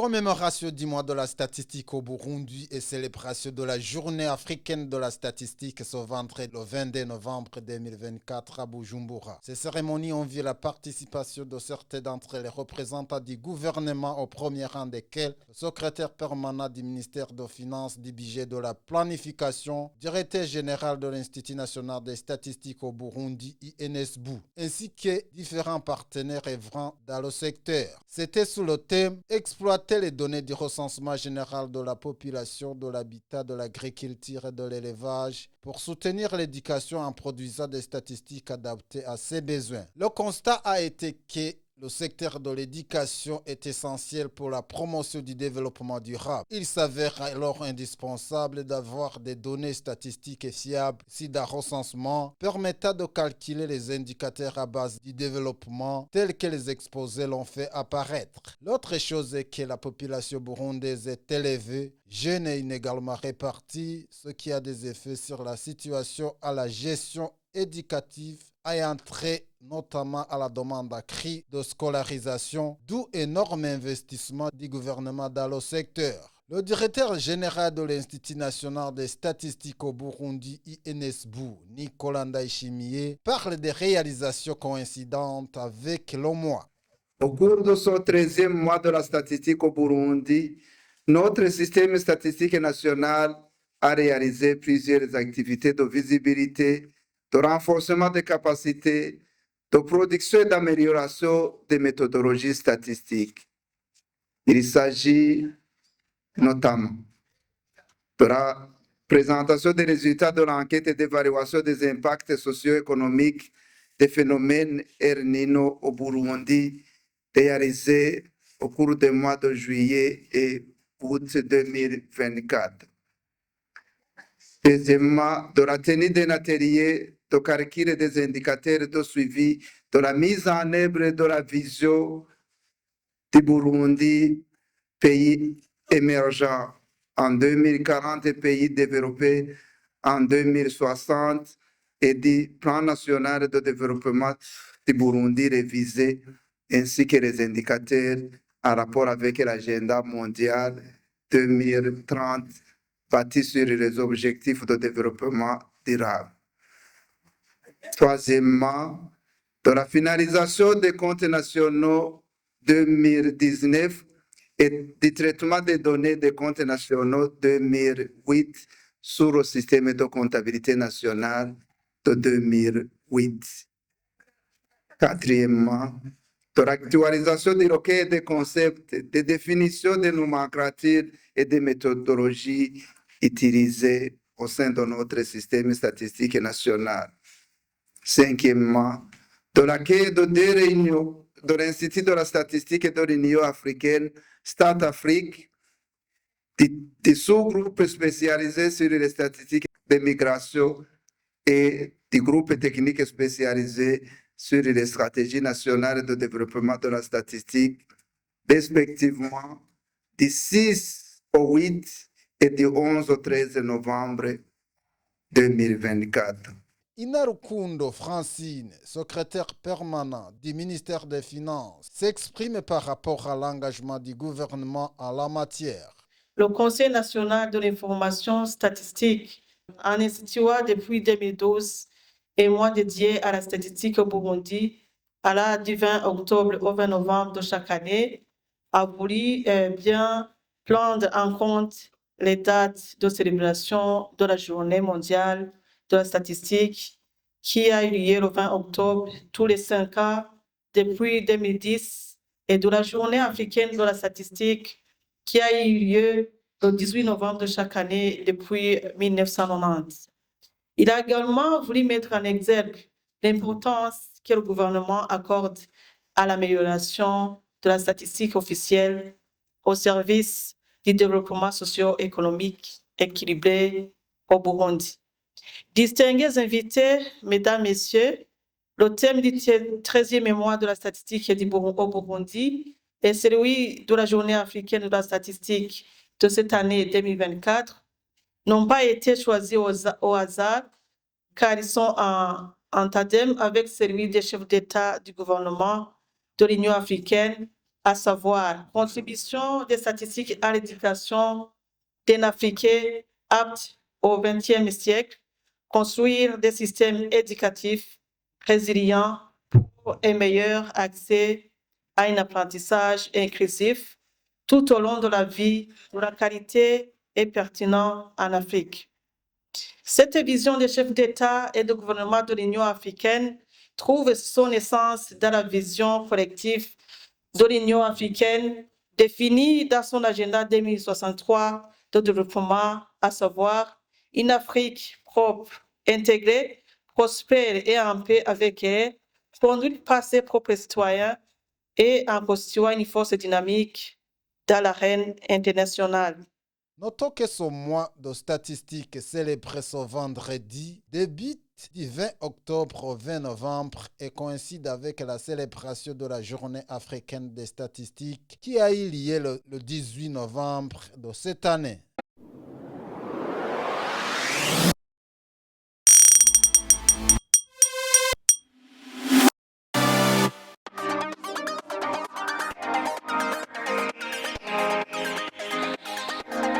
Commémoration du mois de la statistique au Burundi et célébration de la journée africaine de la statistique ce vendredi le 22 novembre 2024 à Bujumbura. Ces cérémonies ont vu la participation de certains d'entre les représentants du gouvernement, au premier rang desquels le secrétaire permanent du ministère des Finances, du budget, de la planification, directeur général de l'Institut national des statistiques au Burundi, INSBU, ainsi que différents partenaires œuvrant dans le secteur. C'était sous le thème « Exploiter les données du recensement général de la population, de l'habitat, de l'agriculture et de l'élevage pour soutenir l'éducation en produisant des statistiques adaptées à ses besoins ». Le constat a été que le secteur de l'éducation est essentiel pour la promotion du développement durable. Il s'avère alors indispensable d'avoir des données statistiques fiables si d'un recensement permettant de calculer les indicateurs à base du développement tels que les exposés l'ont fait apparaître. L'autre chose est que la population burundaise est élevée, jeune et inégalement répartie, ce qui a des effets sur la situation à la gestion éducative ayant trait notamment à la demande accrue de scolarisation, d'où énorme investissement du gouvernement dans le secteur. Le directeur général de l'Institut national des statistiques au Burundi, INSBU, Nicolas Ndaishimiye, parle des réalisations coïncidentes avec le mois. Au cours de ce 13e mois de la statistique au Burundi, notre système statistique national a réalisé plusieurs activités de visibilité, de renforcement des capacités, de production et d'amélioration des méthodologies statistiques. Il s'agit notamment de la présentation des résultats de l'enquête et d'évaluation des impacts socio-économiques des phénomènes El Niño au Burundi, réalisée au cours des mois de juillet et août 2024. Deuxièmement, de la tenue d'un atelier de calcul des indicateurs de suivi de la mise en œuvre de la vision du Burundi, pays émergent en 2040 et pays développés en 2060 et du plan national de développement du Burundi révisé, ainsi que les indicateurs en rapport avec l'agenda mondial 2030 bâti sur les objectifs de développement durable. Troisièmement, de la finalisation des comptes nationaux 2019 et du traitement des données des comptes nationaux 2008 sur le système de comptabilité nationale de 2008. Quatrièmement, de l'actualisation des requêtes des concepts, des définitions des nomenclatures et des méthodologies utilisées au sein de notre système statistique national. Cinquièmement, de l'accueil de deux réunions de l'Institut de la statistique et de l'Union africaine, StatAfrique, des sous-groupes spécialisés sur les statistiques des migrations et des groupes techniques spécialisés sur les stratégies nationales de développement de la statistique, respectivement du 6 au 8 et du 11 au 13 novembre 2024. Inarukundo Francine, secrétaire permanent du ministère des Finances, s'exprime par rapport à l'engagement du gouvernement en la matière. Le Conseil national de l'information statistique, un institut depuis 2012 et mois dédié à la statistique au Burundi, à la du 20 octobre au 20 novembre de chaque année, a voulu bien prendre en compte les dates de célébration de la Journée mondiale de la statistique qui a eu lieu le 20 octobre tous les 5 ans depuis 2010 et de la Journée africaine de la statistique qui a eu lieu le 18 novembre de chaque année depuis 1990. Il a également voulu mettre en exergue l'importance que le gouvernement accorde à l'amélioration de la statistique officielle au service du développement socio-économique équilibré au Burundi. Distingués invités, mesdames, messieurs, le thème du 13e mois de la statistique au Burundi est celui de la Journée africaine de la statistique de cette année 2024 n'ont pas été choisis au hasard car ils sont en tandem avec celui des chefs d'État du gouvernement de l'Union africaine à savoir contribution des statistiques à l'éducation d'un Africain apte au XXe siècle, construire des systèmes éducatifs résilients pour un meilleur accès à un apprentissage inclusif tout au long de la vie, de la qualité et pertinent en Afrique. Cette vision des chefs d'État et de gouvernement de l'Union africaine trouve son essence dans la vision collective de l'Union africaine définie dans son agenda 2063 de développement, à savoir une Afrique propre, intégrée, prospère et en paix avec elle, conduite par ses propres citoyens et en constituant une force dynamique dans l'arène internationale. Notons que ce mois de statistiques célébré ce vendredi débute du 20 octobre au 20 novembre et coïncide avec la célébration de la Journée africaine des statistiques qui a eu lieu le 18 novembre de cette année.